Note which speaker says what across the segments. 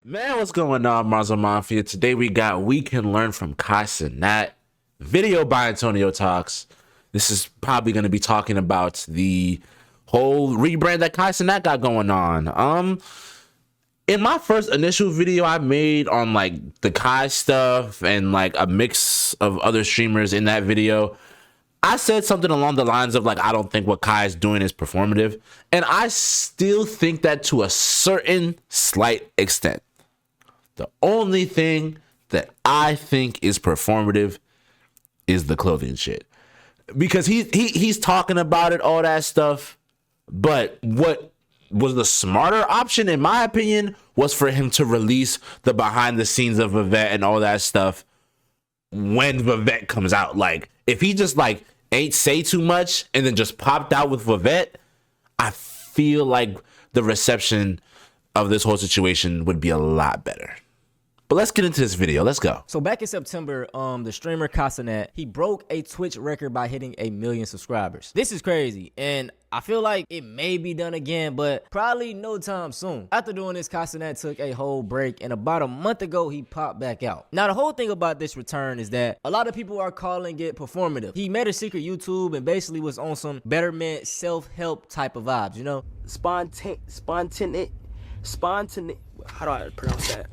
Speaker 1: Man, what's going on, Marso Mafia? Today we can learn from Cenat. Video by Antonio Talks. This is probably going to be talking about the whole rebrand that Cenat got going on. In my first initial video I made on like the Kai stuff and like a mix of other streamers in that video, I said something along the lines of like, I don't think what Kai is doing is performative. And I still think that to a certain slight extent. The only thing that I think is performative is the clothing shit, because he's talking about it, all that stuff. But what was the smarter option, in my opinion, was for him to release the behind the scenes of Vivette and all that stuff when Vivette comes out. Like, if he just like ain't say too much and then just popped out with Vivette, I feel like the reception of this whole situation would be a lot better. But let's get into this video. Let's go.
Speaker 2: So back in September, the streamer Cenat, he broke a Twitch record by hitting 1 million subscribers. This is crazy, and I feel like it may be done again, but probably no time soon. After doing this, Cenat took a whole break, and about a month ago, he popped back out. Now, the whole thing about this return is that a lot of people are calling it performative. He made a secret YouTube and basically was on some betterment, self-help type of vibes, you know?
Speaker 3: Spontaneous. How do I pronounce that?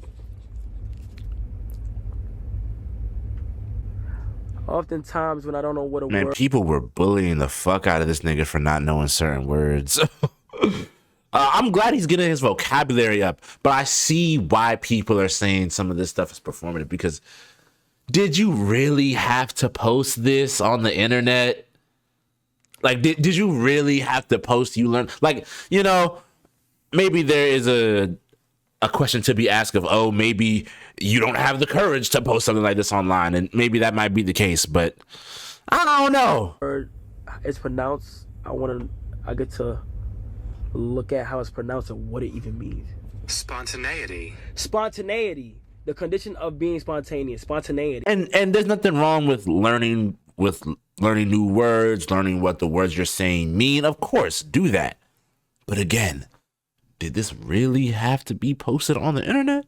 Speaker 3: Oftentimes when I don't know what a
Speaker 1: Man,
Speaker 3: word...
Speaker 1: people were bullying the fuck out of this nigga for not knowing certain words. I'm glad he's getting his vocabulary up, but I see why people are saying some of this stuff is performative, because did you really have to post this on the internet? Like, did you really have to post you learn? Like, you know, maybe there is a question to be asked of, oh, maybe you don't have the courage to post something like this online, and maybe that might be the case, but I don't know.
Speaker 3: It's pronounced. I get to look at how it's pronounced and what it even means.
Speaker 4: Spontaneity.
Speaker 3: Spontaneity. The condition of being spontaneous. Spontaneity.
Speaker 1: And there's nothing wrong with learning new words, learning what the words you're saying mean. Of course, do that. But again, did this really have to be posted on the internet?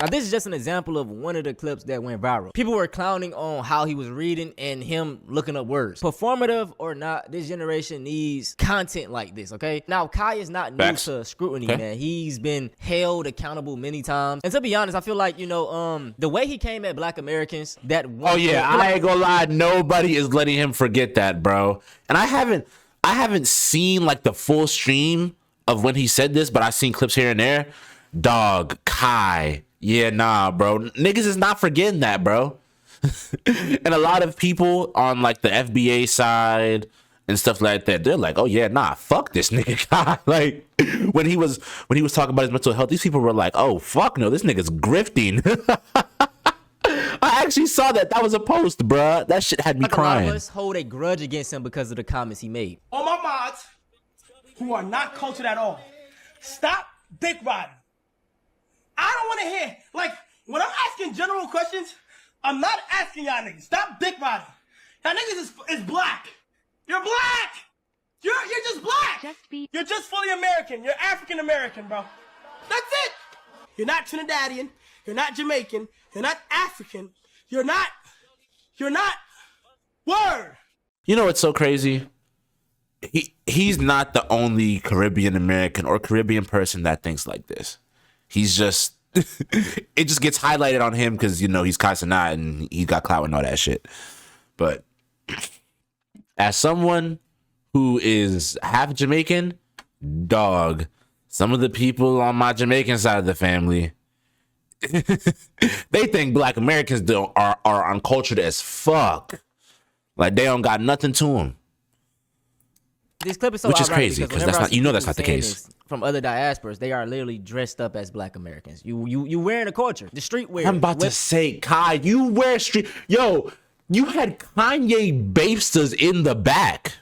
Speaker 2: Now, this is just an example of one of the clips that went viral. People were clowning on how he was reading and him looking up words. Performative or not, this generation needs content like this, okay? Now, Kai is not new to scrutiny, man. He's been held accountable many times. And to be honest, I feel like, you know, the way he came at Black Americans, that one...
Speaker 1: Oh, yeah, I ain't gonna lie. Nobody is letting him forget that, bro. And I haven't seen, like, the full stream of when he said this, but I've seen clips here and there. Dog, Kai... Yeah, nah, bro. Niggas is not forgetting that, bro. And a lot of people on like the FBA side and stuff like that, they're like, oh yeah, nah, fuck this nigga guy. Like when he was talking about his mental health, these people were like, oh fuck no, this nigga's grifting. I actually saw that. That was a post, bruh. That shit had me crying.
Speaker 2: A lot of us hold a grudge against him because of the comments he made.
Speaker 5: All my mods who are not cultured at all, stop dick riding. I don't want to hear, like, when I'm asking general questions, I'm not asking y'all niggas. Stop dick riding. Y'all niggas is black. You're black. You're just black. You're just fully American. You're African American, bro. That's it. You're not Trinidadian. You're not Jamaican. You're not African. You're not. Word.
Speaker 1: You know what's so crazy? He's not the only Caribbean American or Caribbean person that thinks like this. He's just, it just gets highlighted on him because, you know, he's Cenat and he got clout and all that shit. But as someone who is half Jamaican, dog, some of the people on my Jamaican side of the family, they think Black Americans are uncultured as fuck. Like they don't got nothing to them.
Speaker 2: This clip is so
Speaker 1: which is crazy because that's not, you know, that's not the case.
Speaker 2: From other diasporas, they are literally dressed up as Black Americans. You wearing the culture, the streetwear.
Speaker 1: I'm about to say, Kai, you wear street. Yo, you had Kanye Bapestas in the back.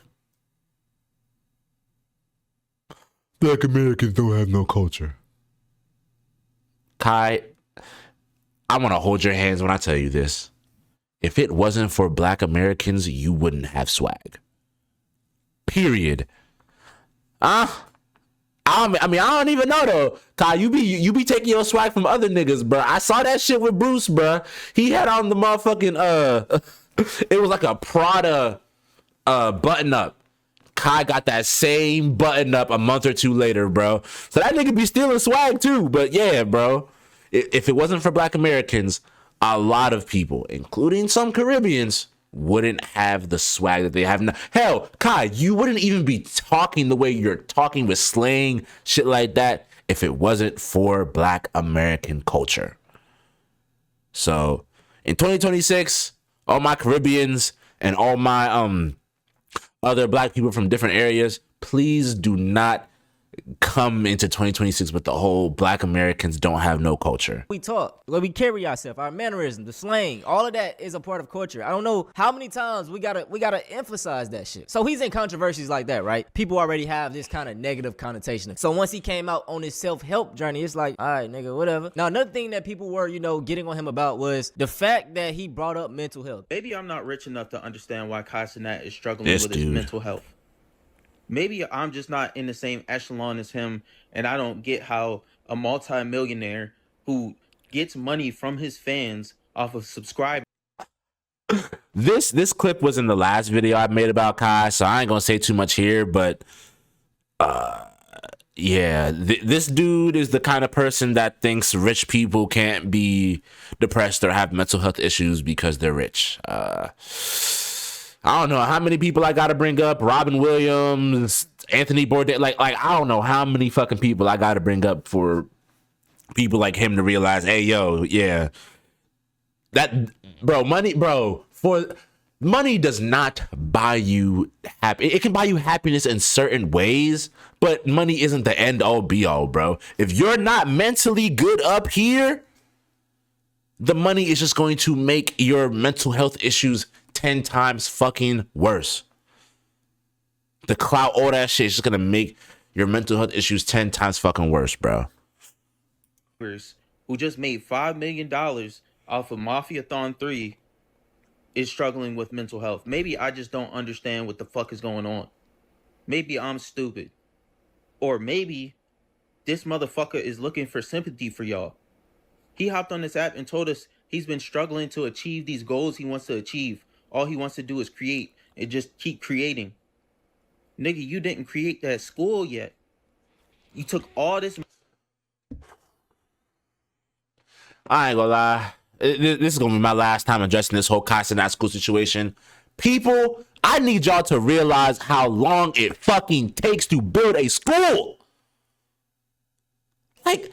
Speaker 1: Black Americans don't have no culture. Kai, I want to hold your hands when I tell you this. If it wasn't for Black Americans, you wouldn't have swag. Period. I mean, I don't even know though. Kai, you be taking your swag from other niggas, bro. I saw that shit with Bruce, bro. He had on the motherfucking it was like a Prada button up. Kai got that same button up a month or two later, bro. So that nigga be stealing swag too. But yeah, bro. If it wasn't for Black Americans, a lot of people, including some Caribbeans, wouldn't have the swag that they have now. Hell, Kai, you wouldn't even be talking the way you're talking with slang, shit like that, if it wasn't for Black American culture. So, in 2026, all my Caribbeans and all my other Black people from different areas, please do not come into 2026 with the whole Black Americans don't have no culture.
Speaker 2: We talk, we carry ourselves, our mannerism, the slang, all of that is a part of culture. I don't know how many times we gotta emphasize that shit. So he's in controversies like that, right? People already have this kind of negative connotation. So once he came out on his self-help journey, it's like, all right, nigga, whatever. Now, another thing that people were, getting on him about was the fact that he brought up mental health.
Speaker 6: Maybe I'm not rich enough to understand why Cenat is struggling with his mental health. Maybe I'm just not in the same echelon as him, and I don't get how a multi-millionaire who gets money from his fans off of subscribers.
Speaker 1: This clip was in the last video I made about Kai, so I ain't gonna say too much here, but yeah, this dude is the kind of person that thinks rich people can't be depressed or have mental health issues because they're rich. I don't know how many people I gotta bring up. Robin Williams, Anthony Bourdain, like I don't know how many fucking people I gotta bring up for people like him to realize, hey, yo, yeah, that, bro, money does not buy you happy. It can buy you happiness in certain ways, but money isn't the end all be all, bro. If you're not mentally good up here, the money is just going to make your mental health issues 10 times fucking worse. The clout, all that shit is just gonna make your mental health issues 10 times fucking worse, bro.
Speaker 6: Who just made $5 million off of Mafiathon 3 is struggling with mental health. Maybe I just don't understand what the fuck is going on. Maybe I'm stupid. Or maybe this motherfucker is looking for sympathy for y'all. He hopped on this app and told us he's been struggling to achieve these goals he wants to achieve. All he wants to do is create and just keep creating. Nigga, you didn't create that school yet. You took all this.
Speaker 1: I ain't gonna lie. This is gonna be my last time addressing this whole Cenat school situation. People, I need y'all to realize how long it fucking takes to build a school. Like,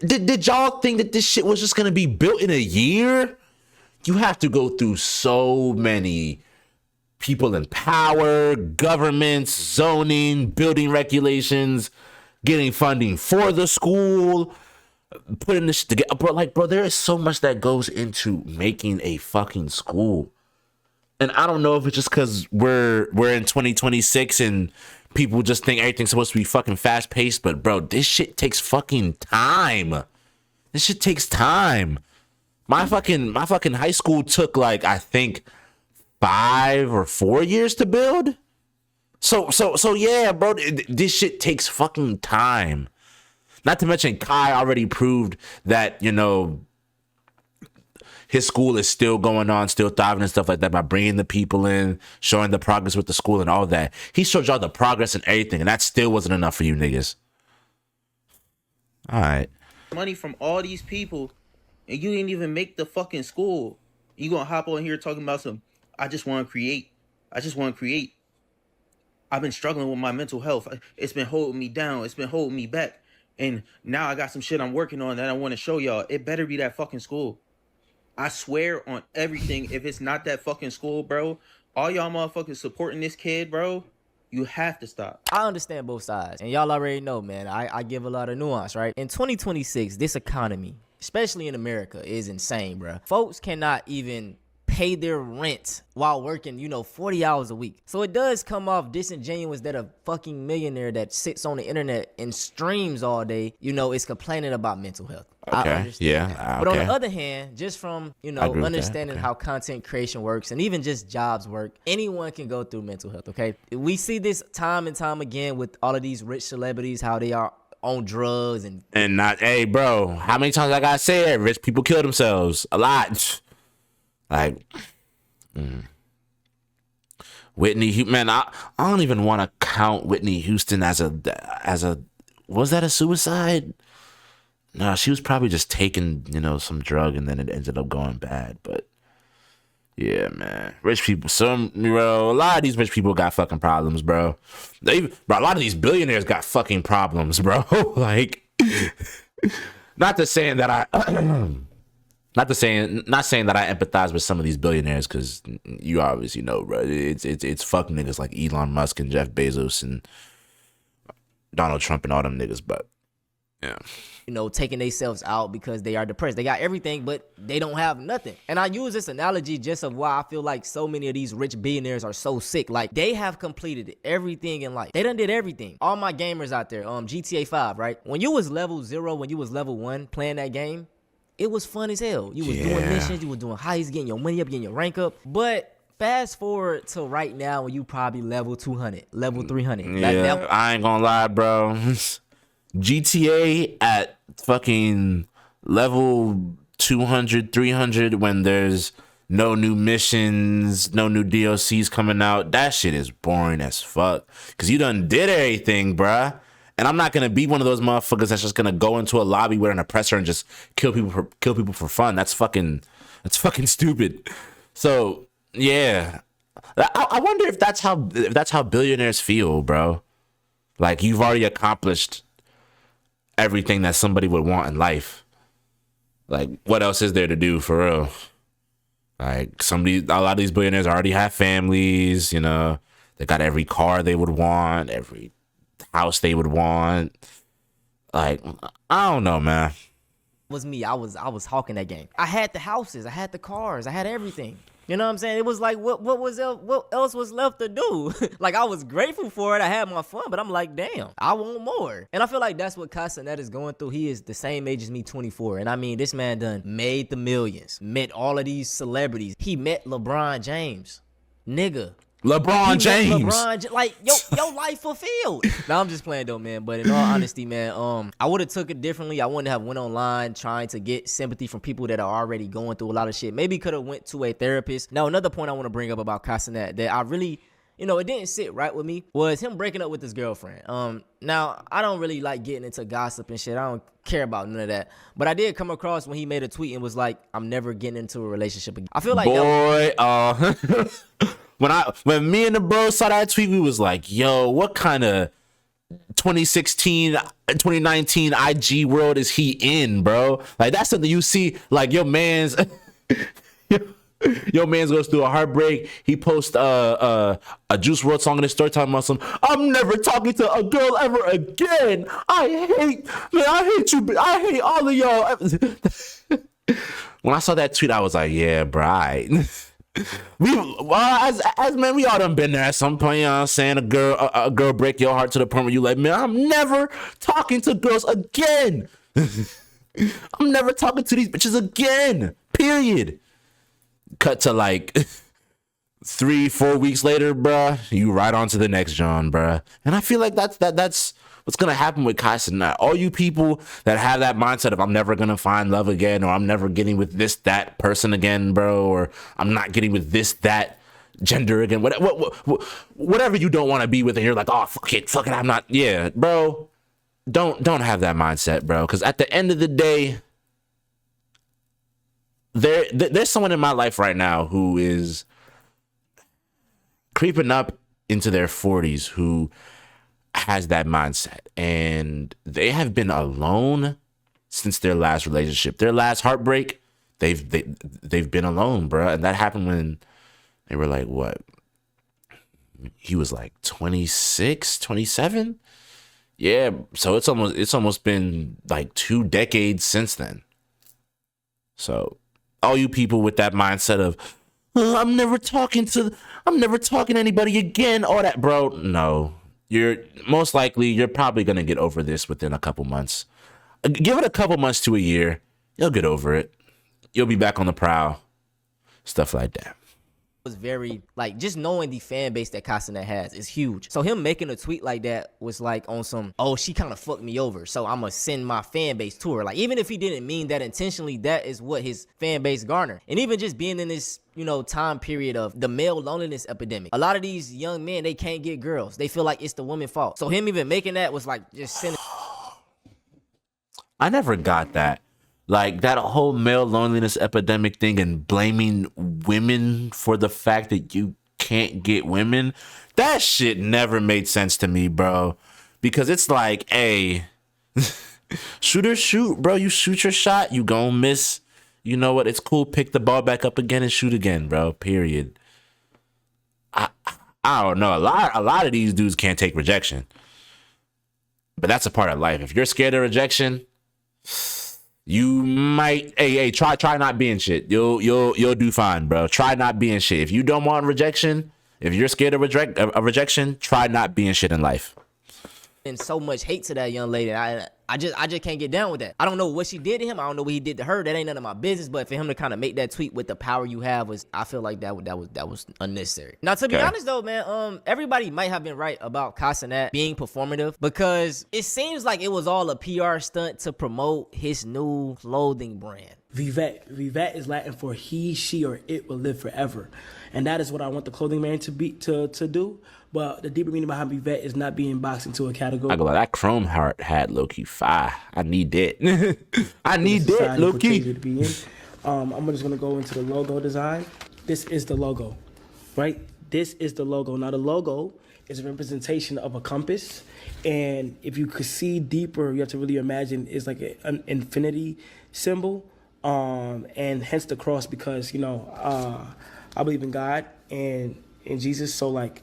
Speaker 1: did y'all think that this shit was just gonna be built in a year? You have to go through so many people in power, governments, zoning, building regulations, getting funding for the school, putting this together. Bro, there is so much that goes into making a fucking school. And I don't know if it's just because we're in 2026 and people just think everything's supposed to be fucking fast paced, but bro, this shit takes fucking time. This shit takes time. My fucking high school took like, I think 5 or 4 years to build. So yeah, bro, this shit takes fucking time. Not to mention Kai already proved that, his school is still going on, still thriving and stuff like that by bringing the people in, showing the progress with the school and all that. He showed y'all the progress and everything, and that still wasn't enough for you niggas. All right.
Speaker 6: Money from all these people, and you didn't even make the fucking school. You gonna hop on here talking about I just want to create. I've been struggling with my mental health. It's been holding me down. It's been holding me back. And now I got some shit I'm working on that I want to show y'all. It better be that fucking school. I swear on everything, if it's not that fucking school, bro, all y'all motherfuckers supporting this kid, bro, you have to stop.
Speaker 2: I understand both sides. And y'all already know, man, I give a lot of nuance, right? In 2026, this economy, especially in America, is insane, bro. Folks cannot even pay their rent while working, 40 hours a week. So it does come off disingenuous that a fucking millionaire that sits on the internet and streams all day, is complaining about mental health. I
Speaker 1: Okay.
Speaker 2: understand.
Speaker 1: Yeah.
Speaker 2: But on
Speaker 1: Okay.
Speaker 2: the other hand, just from,
Speaker 1: I agree with that.
Speaker 2: understanding
Speaker 1: Okay.
Speaker 2: how content creation works and even just jobs work, anyone can go through mental health, okay? We see this time and time again with all of these rich celebrities, how they are on drugs and
Speaker 1: And hey, bro, how many times I gotta say it? Rich people kill themselves a lot. Like, Whitney Houston, man, I don't even want to count Whitney Houston as a. Was that a suicide? No, she was probably just taking, some drug and then it ended up going bad. But yeah, man, rich people, a lot of these rich people got fucking problems, bro. Bro, a lot of these billionaires got fucking problems, bro. Like, not saying that I empathize with some of these billionaires, because you obviously know, bro. It's fuck niggas like Elon Musk and Jeff Bezos and Donald Trump and all them niggas, but yeah.
Speaker 2: taking themselves out because they are depressed. They got everything, but they don't have nothing. And I use this analogy just of why I feel like so many of these rich billionaires are so sick. Like, they have completed everything in life. They done did everything. All my gamers out there, GTA 5, right? When you was level 0, when you was level 1 playing that game, it was fun as hell. You was doing missions, you was doing heists, getting your money up, getting your rank up. But fast forward to right now when you probably level 200, level 300.
Speaker 1: Yeah, I ain't gonna lie, bro. GTA at fucking level 200, 300, when there's no new missions, no new DLCs coming out, that shit is boring as fuck. Because you done did everything, bruh. And I'm not gonna be one of those motherfuckers that's just gonna go into a lobby with an oppressor and just kill people for fun. That's fucking stupid. So yeah, I wonder if that's how billionaires feel, bro. Like, you've already accomplished everything that somebody would want in life. Like, what else is there to do, for real? Like, a lot of these billionaires already have families. They got every car they would want, every house they would want. Like, I don't know, man.
Speaker 2: Was me. I was hawking that game. I had the houses, I had the cars, I had everything. You know what I'm saying? It was like, what else was left to do? Like, I was grateful for it. I had my fun, but I'm like, damn, I want more. And I feel like that's what Cenat is going through. He is the same age as me, 24. And I mean, this man done made the millions, met all of these celebrities. He met LeBron James. Nigga.
Speaker 1: LeBron James.
Speaker 2: Like, your life fulfilled. Now, I'm just playing though, man. But in all honesty, man, I would have took it differently. I wouldn't have went online trying to get sympathy from people that are already going through a lot of shit. Maybe could have went to a therapist. Now, another point I want to bring up about Cenat that I really, it didn't sit right with me, was him breaking up with his girlfriend. Now, I don't really like getting into gossip and shit. I don't care about none of that. But I did come across when he made a tweet and was like, I'm never getting into a relationship again. I feel like when me and the bro saw that tweet, we was like, yo, what kind of 2016, 2019 IG world is he in, bro? Like, that's something you see, like, your man's goes through a heartbreak. He posts a Juice WRLD song in his story time about some, I'm never talking to a girl ever again. I hate you. I hate all of y'all. When I saw that tweet, I was like, yeah, bro, as men, we all done been there at some point. You know what I'm saying? A girl break your heart to the point where you like, man, I'm never talking to girls again. I'm never talking to these bitches again. Period. Cut to like 3-4 weeks later, bruh, you right on to the next John, bruh. And I feel like that's what's gonna happen with Cenat. All you people that have that mindset of, I'm never gonna find love again, or I'm never getting with that person again, bro, or I'm not getting with that gender again, whatever you don't want to be with, and you're like, oh, fuck it, I'm not. Yeah, bro, don't have that mindset, bro, because at the end of the day, there's someone in my life right now who is creeping up into their 40s who has that mindset, and they have been alone since their last relationship, their last heartbreak. They've been alone, bro, and that happened when they were like, what? He was like 26, 27. Yeah, so it's almost been like 2 decades since then. So all you people with that mindset of, I'm never talking to anybody again, all that, bro, no. You're probably gonna get over this within a couple months.
Speaker 1: Give it a couple months to a year. You'll get over it. You'll be back on the prowl. Stuff like that.
Speaker 2: Was very like just knowing the fan base that Castanet has is huge. So him making a tweet like that was like on some, oh, she kind of fucked me over, so I'm gonna send my fan base to her. Like even if he didn't mean that intentionally, that is what his fan base garner. And even just being in this, you know, time period of the male loneliness epidemic, a lot of these young men, they can't get girls. They feel like it's the woman's fault. So him even making that was like just sending.
Speaker 1: I never got that. Like that whole male loneliness epidemic thing and blaming women for the fact that you can't get women. That shit never made sense to me, bro. Because it's like, hey, shoot, bro. You shoot your shot, you gon' miss. You know what? It's cool. Pick the ball back up again and shoot again, bro. Period. I don't know. A lot of these dudes can't take rejection. But that's a part of life. If you're scared of rejection, you might try not being shit. You'll do fine, bro. Try not being shit. If you don't want rejection, if you're scared of rejection, try not being shit in life.
Speaker 2: And so much hate to that young lady. I just can't get down with that. I don't know what she did to him. I don't know what he did to her. That ain't none of my business. But for him to kind of make that tweet with the power you have I feel like that was unnecessary. Now to be honest though, man, everybody might have been right about Castanet being performative because it seems like it was all a PR stunt to promote his new clothing brand.
Speaker 3: Vivet is Latin for he, she, or it will live forever, and that is what I want the clothing man to do. But the deeper meaning behind Vivet is not being boxed into a category.
Speaker 1: I go like that chrome heart hat, low key fire. I need that. I need that, low key.
Speaker 3: I'm just gonna go into the logo design. This is the logo, right? This is the logo. Now the logo is a representation of a compass, and if you could see deeper, you have to really imagine it's like an infinity symbol, and hence the cross because I believe in God and in Jesus, so like.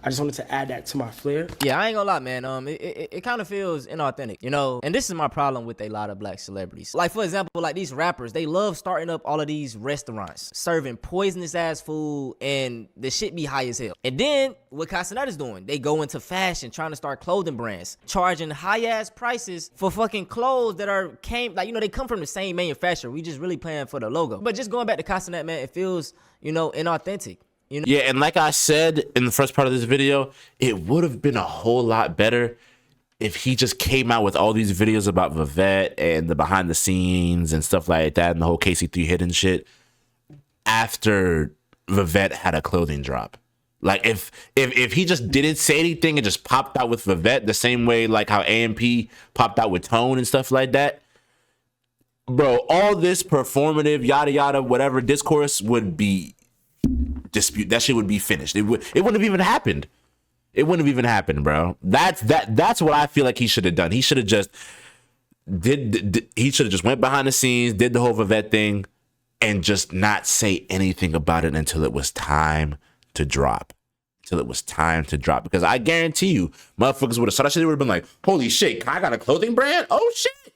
Speaker 3: I just wanted to add that to my flair.
Speaker 2: Yeah, I ain't gonna lie, man. It kind of feels inauthentic, you know? And this is my problem with a lot of black celebrities. Like, for example, like these rappers, they love starting up all of these restaurants, serving poisonous ass food, and the shit be high as hell. And then what Castanet is doing, they go into fashion, trying to start clothing brands, charging high ass prices for fucking clothes that they come from the same manufacturer. We just really playing for the logo. But just going back to Castanet, man, it feels, inauthentic.
Speaker 1: Yeah, and like I said in the first part of this video, it would have been a whole lot better if he just came out with all these videos about Vivette and the behind the scenes and stuff like that and the whole KC3 hidden shit after Vivette had a clothing drop. Like if he just didn't say anything and just popped out with Vivette the same way like how AMP popped out with Tone and stuff like that, bro, all this performative yada yada whatever discourse would be dispute. That shit would be finished. It wouldn't have even happened. It wouldn't have even happened, bro. That's what I feel like he should have done. He should have just went behind the scenes, did the whole Vivette thing, and just not say anything about it until it was time to drop. Because I guarantee you, motherfuckers would have saw that shit. They would have been like, holy shit, I got a clothing brand? Oh shit.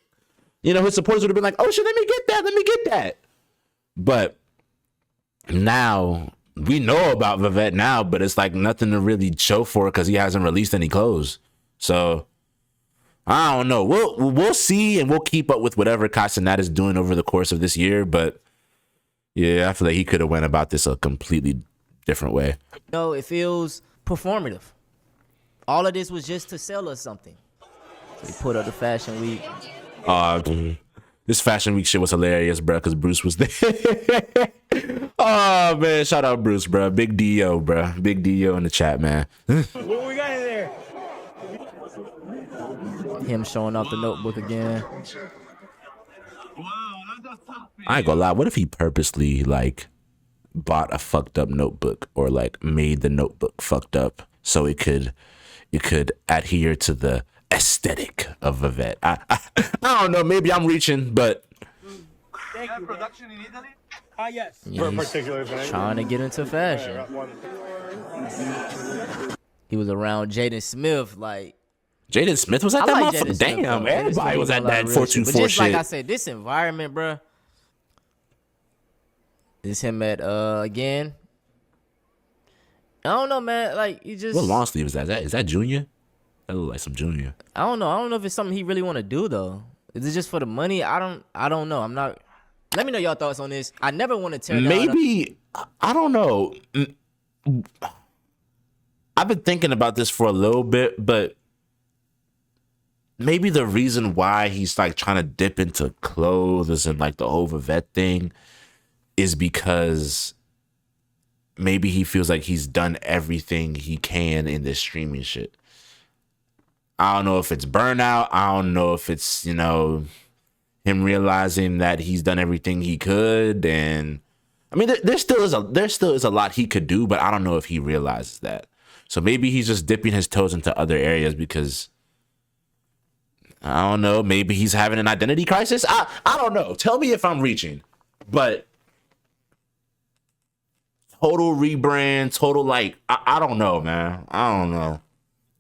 Speaker 1: His supporters would have been like, oh shit, let me get that. But now we know about Vivette now, but it's like nothing to really show for it because he hasn't released any clothes. So I don't know. We'll see, and we'll keep up with whatever Castanet is doing over the course of this year. But yeah, I feel like he could have went about this a completely different way.
Speaker 2: No, it feels performative. All of this was just to sell us something. So he put up the Fashion Week.
Speaker 1: This Fashion Week shit was hilarious, bro, because Bruce was there. Oh, man, shout out Bruce, bro. Big D.O., bro. Big D.O. in the chat, man.
Speaker 5: What we got in there?
Speaker 2: Him showing off the notebook again.
Speaker 1: I ain't gonna lie. What if he purposely, like, bought a fucked up notebook or, like, made the notebook fucked up so it could adhere to the aesthetic of Vivette? I don't know. Maybe I'm reaching, but
Speaker 5: Thank you. Production in Italy? Yes.
Speaker 2: Yeah, he's trying to get into fashion. He was around Jaden Smith, like.
Speaker 1: Jaden Smith was at that motherfucker. Damn, everybody was at that 424 shit.
Speaker 2: Just like I said, this environment, bro. This him at again. I don't know, man. Like you just.
Speaker 1: What long sleeve is that? Is that Junior? That look like some Junior.
Speaker 2: I don't know. I don't know if it's something he really want to do though. Is it just for the money? I don't know. I'm not. Let me know your thoughts on this. I never want to tear down.
Speaker 1: Maybe, I don't know. I've been thinking about this for a little bit, but maybe the reason why he's like trying to dip into clothes and like the whole vet thing is because maybe he feels like he's done everything he can in this streaming shit. I don't know if it's burnout. I don't know if it's, him realizing that he's done everything he could. And I mean, there still is a lot he could do, but I don't know if he realizes that. So maybe he's just dipping his toes into other areas because, I don't know, maybe he's having an identity crisis. I don't know. Tell me if I'm reaching. But total rebrand, total like, I don't know, man. I don't know.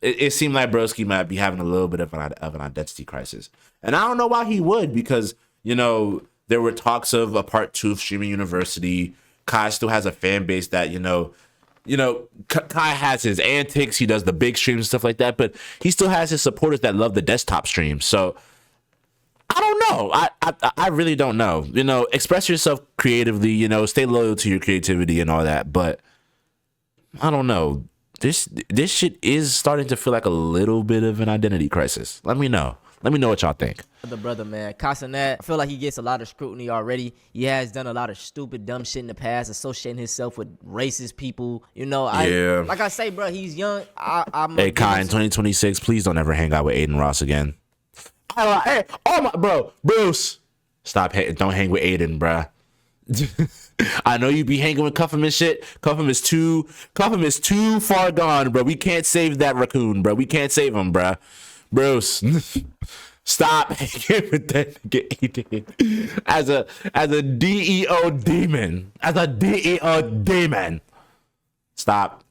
Speaker 1: It seemed like Broski might be having a little bit of an identity crisis. And I don't know why he would, because, there were talks of a part 2 of Streaming University. Kai still has a fan base that, Kai has his antics. He does the big streams and stuff like that, but he still has his supporters that love the desktop streams. So I don't know. I really don't know. Express yourself creatively, stay loyal to your creativity and all that. But I don't know. This shit is starting to feel like a little bit of an identity crisis. Let me know. Let me know what y'all think.
Speaker 2: The brother, man, Cenat, I feel like he gets a lot of scrutiny already. He has done a lot of stupid, dumb shit in the past, associating himself with racist people. Like I say, bro, he's young.
Speaker 1: Hey, Kai, in 2026, please don't ever hang out with Aiden Ross again. Hey, Bruce, stop. Don't hang with Aiden, bruh. I know you be hanging with Cuffham and shit. Cuffham is too far gone, bro. We can't save that raccoon, bro. We can't save him, bro. Bruce, stop hanging with that nigga Aiden. As a DEO demon. Stop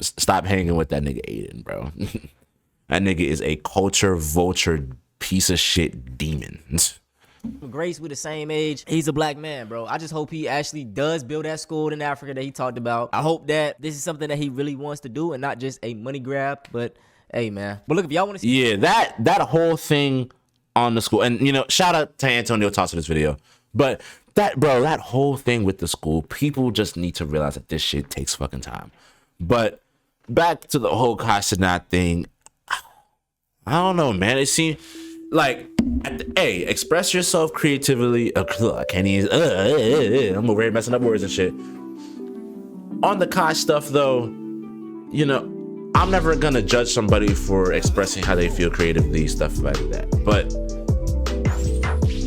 Speaker 1: hanging with that nigga Aiden, bro. That nigga is a culture vulture piece of shit demon.
Speaker 2: Grace, with the same age. He's a black man, bro. I just hope he actually does build that school in Africa that he talked about. I hope that this is something that he really wants to do and not just a money grab. But hey, man. But look, if y'all want to see,
Speaker 1: yeah, that whole thing on the school, and shout out to Antonio Toss for this video. But that whole thing with the school, people just need to realize that this shit takes fucking time. But back to the whole Cenat thing, I don't know, man. It seems like, hey, express yourself creatively. I can't even. I'm over here messing up words and shit. On the Kai stuff, though, I'm never gonna judge somebody for expressing how they feel creatively, stuff like that. But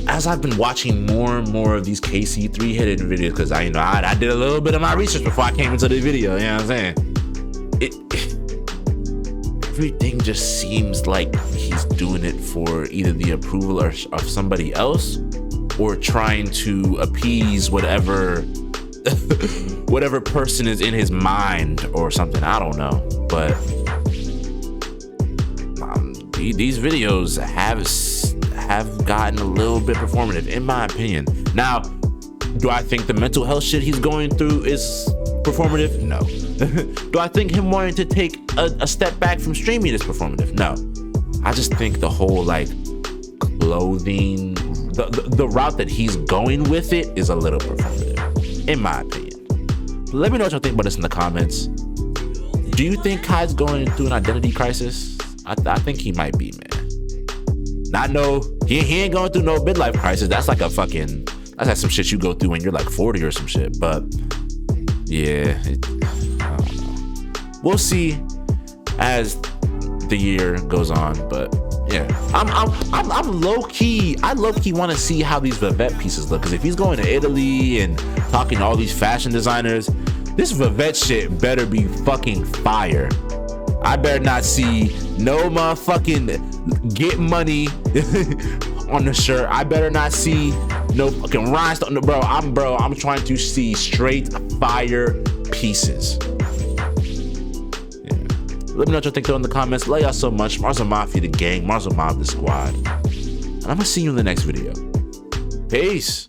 Speaker 1: as I've been watching more and more of these KC3 hidden videos, because I did a little bit of my research before I came into the video. You know what I'm saying? Everything just seems like he's doing it for either the approval of somebody else or trying to appease whatever person is in his mind or something. I don't know. But these videos have gotten a little bit performative, in my opinion. Now, do I think the mental health shit he's going through is performative? No. Do I think him wanting to take a step back from streaming is performative? No. I just think the whole clothing, the route that he's going with it is a little performative, in my opinion. Let me know what y'all think about this in the comments. Do you think Kai's going through an identity crisis? I think he might be, man. He ain't going through no midlife crisis. That's like some shit you go through when you're like 40 or some shit. But yeah, I don't know. We'll see as the year goes on. But yeah, I'm low key. I low key want to see how these Vivette pieces look. Because if he's going to Italy and talking to all these fashion designers, this Vivette shit better be fucking fire. I better not see no motherfucking get money on the shirt. I better not see no fucking rhinestone. I'm trying to see straight fire pieces. Yeah. Let me know what you think though in the comments. Love y'all so much. Marso Mafia the gang. Marso Mob the squad. And I'm gonna see you in the next video. Peace.